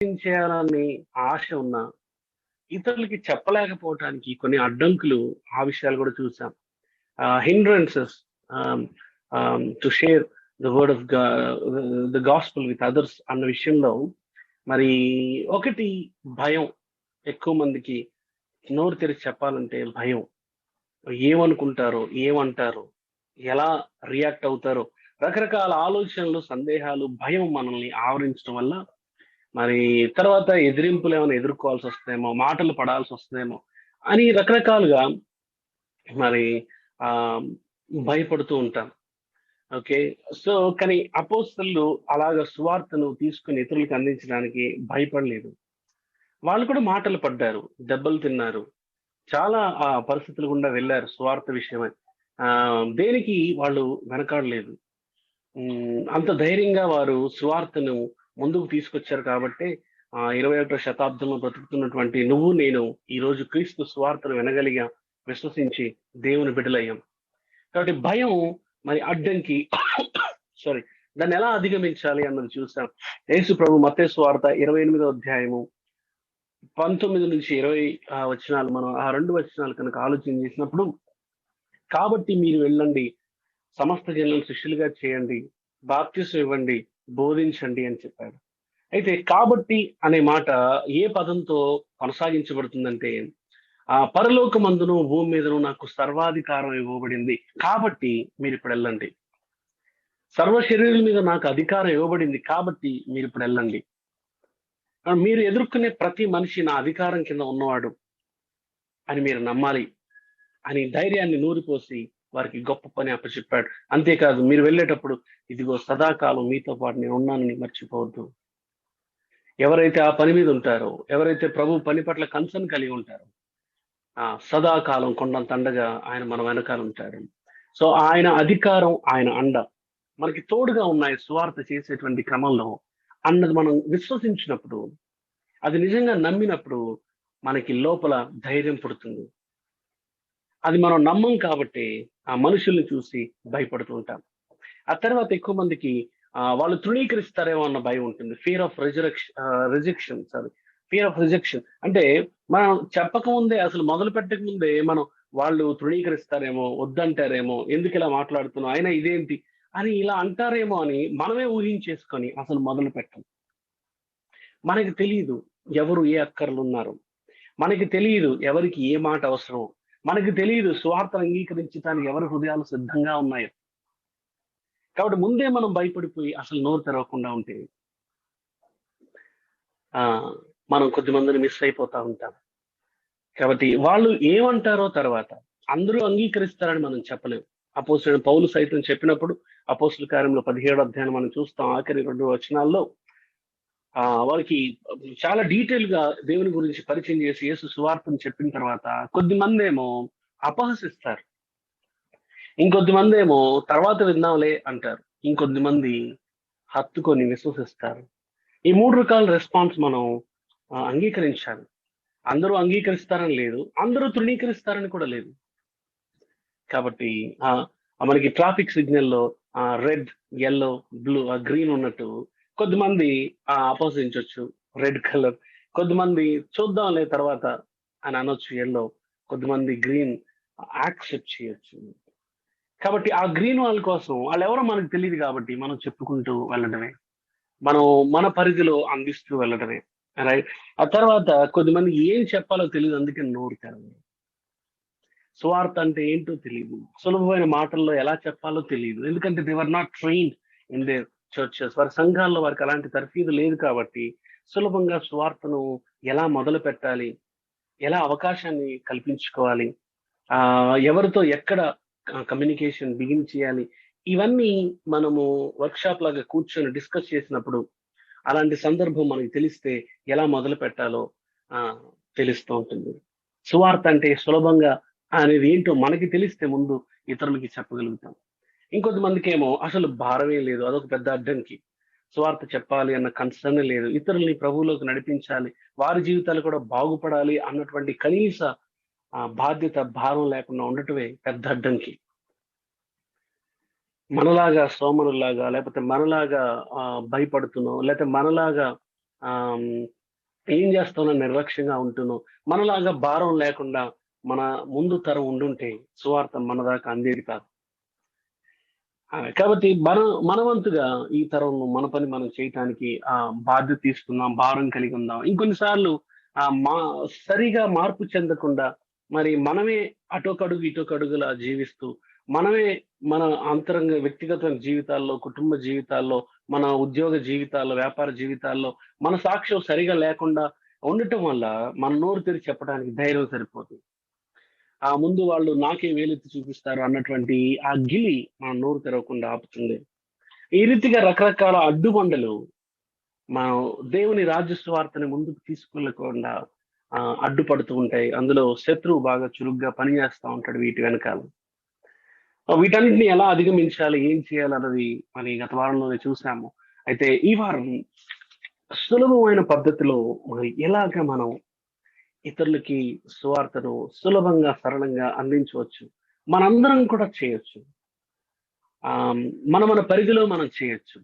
చేయాలని ఆశ ఉన్నా, ఇతరులకి చెప్పలేకపోవటానికి కొన్ని అడ్డంకులు ఆ విషయాలు కూడా చూసాం. Hindrances to share the word of the gospel with others అన్న విషయంలో మరి ఒకటి భయం. ఎక్కువ మందికి నోరు తెరిచి చెప్పాలంటే భయం. ఏమనుకుంటారో, ఏమంటారో, ఎలా రియాక్ట్ అవుతారో, రకరకాల ఆలోచనలు, సందేహాలు, భయం మనల్ని ఆవరించడం వల్ల మరి తర్వాత ఎదిరింపులు ఏమైనా ఎదుర్కోవాల్సి వస్తుందేమో, మాటలు పడాల్సి వస్తుందేమో అని రకరకాలుగా మరి ఆ భయపడుతూ ఉంటాం. ఓకే. సో కానీ అపోస్తలు అలాగ సువార్తను తీసుకుని ఇతరులకు అందించడానికి భయపడలేదు. వాళ్ళు కూడా మాటలు పడ్డారు, దెబ్బలు తిన్నారు, చాలా పరిస్థితులు గుండా వెళ్ళారు సువార్త విషయమై. దేనికి వాళ్ళు వెనకాడలేదు. అంత ధైర్యంగా వారు సువార్తను ముందుకు తీసుకొచ్చారు కాబట్టి 21వ శతాబ్దంలో బ్రతుకుతున్నటువంటి నువ్వు నేను ఈ రోజు క్రీస్తు సువార్తను వినగలిగా, విశ్వసించి దేవుని బిడ్డలయ్యాం. కాబట్టి భయం మరి అడ్డంకి సారీ దాన్ని ఎలా అధిగమించాలి అన్నది చూసాం. యేసు ప్రభు మత్తయి సువార్త 28వ అధ్యాయము 19 నుంచి 20 వచనాలు మనం ఆ 2 వచనాలు కనుక ఆలోచన చేసినప్పుడు, కాబట్టి మీరు వెళ్ళండి, సమస్త జనులను శిష్యులుగా చేయండి, బాప్తిసం ఇవ్వండి, బోధించండి అని చెప్పాడు. అయితే కాబట్టి అనే మాట ఏ పదంతో కొనసాగించబడుతుందంటే, పరలోకమందును భూమి మీదను నాకు సర్వాధికారం ఇవ్వబడింది, కాబట్టి మీరు ఇప్పుడు వెళ్ళండి. సర్వ శరీరుల మీద నాకు అధికారం ఇవ్వబడింది, కాబట్టి మీరు ఇప్పుడు వెళ్ళండి. మీరు ఎదుర్కొనే ప్రతి మనిషి నా అధికారం కింద ఉన్నవాడు అని మీరు నమ్మాలి అని ధైర్యాన్ని నూరిపోసి వారికి గొప్ప పని అప్పచెప్పాడు. అంతేకాదు, మీరు వెళ్ళేటప్పుడు ఇదిగో సదాకాలం మీతో పాటు నేను ఉన్నానని మర్చిపోవద్దు. ఎవరైతే ఆ పని మీద ఉంటారో, ఎవరైతే ప్రభు పని పట్ల కన్సర్న్ కలిగి ఉంటారో, సదాకాలం కొండంత అండగా ఆయన మన వెనకాల ఉంటాడు. సో ఆయన అధికారం, ఆయన అండ మనకి తోడుగా ఉన్నాయి సువార్త చేసేటువంటి క్రమంలో అన్నది మనం విశ్వసించినప్పుడు, అది నిజంగా నమ్మినప్పుడు మనకి లోపల ధైర్యం పుడుతుంది. అది మనం నమ్మం కాబట్టి ఆ మనుషుల్ని చూసి భయపడుతూ ఉంటాం. ఆ తర్వాత ఎక్కువ మందికి వాళ్ళు తృణీకరిస్తారేమో అన్న భయం ఉంటుంది. Fear of rejection fear of rejection అంటే మనం చెప్పక ముందే, అసలు మొదలు పెట్టక ముందే మనం వాళ్ళు తృణీకరిస్తారేమో, వద్దంటారేమో, ఎందుకు ఇలా మాట్లాడుతున్నాం, అయినా ఇదేంటి అని ఇలా అంటారేమో అని మనమే ఊహించేసుకొని అసలు మొదలు పెట్టం. మనకి తెలియదు ఎవరు ఏ అక్కర్లు ఉన్నారు, మనకి తెలియదు ఎవరికి ఏ మాట అవసరం, మనకి తెలియదు సువార్తను అంగీకరించడానికి ఎవరి హృదయాలు సిద్ధంగా ఉన్నాయో. కాబట్టి ముందే మనం భయపడిపోయి అసలు నోరు తెరవకుండా ఉంటే మనం కొద్దిమందిని మిస్ అయిపోతా ఉంటాం. కాబట్టి వాళ్ళు ఏమంటారో తర్వాత అందరూ అంగీకరిస్తారని మనం చెప్పలేం. అపోస్తలుడైన పౌలు సైతం చెప్పినప్పుడు అపోస్తల కార్యంలో 17వ అధ్యాయం మనం చూస్తాం. ఆఖరి 2 వచనాల్లో వాళ్ళకి చాలా డీటెయిల్ గా దేవుని గురించి పరిచయం చేసి యేసు సువార్తను చెప్పిన తర్వాత కొద్ది మంది ఏమో అపహసిస్తారు, ఇంకొద్ది మంది ఏమో తర్వాత విందాంలే అంటారు, ఇంకొద్ది మంది హత్తుకొని విశ్వసిస్తారు. ఈ 3 రకాల రెస్పాన్స్ మనం అంగీకరించాలి. అందరూ అంగీకరిస్తారని లేదు, అందరూ తృణీకరిస్తారని కూడా లేదు. కాబట్టి మనకి ట్రాఫిక్ సిగ్నల్లో రెడ్, యెల్లో, బ్లూ, గ్రీన్ ఉన్నట్టు కొద్దిమంది ఆపోజించవచ్చు రెడ్ కలర్, కొద్దిమంది చూద్దాంలే తర్వాత అని అనొచ్చు యెల్లో, కొద్దిమంది గ్రీన్ యాక్సెప్ట్ చేయొచ్చు. కాబట్టి ఆ గ్రీన్ వాళ్ళ కోసం వాళ్ళు ఎవరో మనకు తెలియదు కాబట్టి మనం చెప్పుకుంటూ వెళ్ళడమే, మనం మన పరిధిలో అందిస్తూ వెళ్ళడమే, రైట్. ఆ తర్వాత కొద్దిమంది ఏం చెప్పాలో తెలియదు, అందుకే నోరు తెరవదు. సువార్త అంటే ఏంటో తెలియదు, సులభమైన మాటల్లో ఎలా చెప్పాలో తెలియదు, ఎందుకంటే they were not trained in there churches. వారి సంఘాల్లో వారికి అలాంటి తర్ఫీదు లేదు కాబట్టి సులభంగా సువార్తను ఎలా మొదలు పెట్టాలి, ఎలా అవకాశాన్ని కల్పించుకోవాలి, ఎవరితో ఎక్కడ కమ్యూనికేషన్ బిగిన్ చేయాలి, ఇవన్నీ మనము వర్క్షాప్ లాగా కూర్చొని డిస్కస్ చేసినప్పుడు అలాంటి సందర్భం మనకి తెలిస్తే ఎలా మొదలు పెట్టాలో తెలుస్తూ ఉంటుంది. సువార్త అంటే సులభంగా అనేది ఏంటో మనకి తెలిస్తే ముందు ఇతరులకి చెప్పగలుగుతాం. ఇంకొద్ది మందికి ఏమో అసలు భారమే లేదు, అదొక పెద్ద అడ్డంకి. సువార్త చెప్పాలి అన్న కన్సర్న్ లేదు, ఇతరుల్ని ప్రభువులోకి నడిపించాలి, వారి జీవితాలు కూడా బాగుపడాలి అన్నటువంటి కనీస బాధ్యత, భారం లేకుండా ఉండటమే పెద్ద అడ్డంకి. మనలాగా సోమనులాగా, లేకపోతే మనలాగా భయపడుతున్నాం, లేకపోతే మనలాగా ఏం చేస్తానో నిర్లక్ష్యంగా ఉంటున్నాం, మనలాగా భారం లేకుండా మన ముందు తరం ఉండుంటే సువార్త మన దాకా అందేది కాదు. కాబట్టి మన వంతుగా ఈ తరంలో మన పని మనం చేయటానికి బాధ్యత తీసుకుందాం, భారం కలిగి ఉందాం. ఇంకొన్నిసార్లు మా సరిగా మార్పు చెందకుండా మరి మనమే అటొకడుగు ఇటొకడుగులా జీవిస్తూ, మనమే మన అంతరంగ వ్యక్తిగత జీవితాల్లో, కుటుంబ జీవితాల్లో, మన ఉద్యోగ జీవితాల్లో, వ్యాపార జీవితాల్లో మన సాక్ష్యం సరిగా లేకుండా ఉండటం వల్ల మన నోరు తెరిచి చెప్పడానికి ధైర్యం సరిపోతుంది. ముందు వాళ్ళు నాకే వేలెత్తి చూపిస్తారు అన్నటువంటి ఆ గిలి మన నోరు తెరవకుండా ఆపుతుంది. ఈ రీతిగా రకరకాల అడ్డుబండలు మనం దేవుని రాజ్య సువార్తని ముందుకు తీసుకెళ్ళకుండా అడ్డుపడుతూ ఉంటాయి. అందులో శత్రువు బాగా చురుగ్గా పనిచేస్తూ ఉంటాడు వీటి వెనకాల. వీటన్నిటిని ఎలా అధిగమించాలి, ఏం చేయాలన్నది మరి గత వారంలోనే చూసాము. అయితే ఈ వారం సులభమైన పద్ధతిలో మరి ఎలాగ మనం ఇతరులకి సువార్తను సులభంగా, సరళంగా అందించవచ్చు, మనందరం కూడా చేయొచ్చు. మన మన పరిధిలో మనం చేయొచ్చు.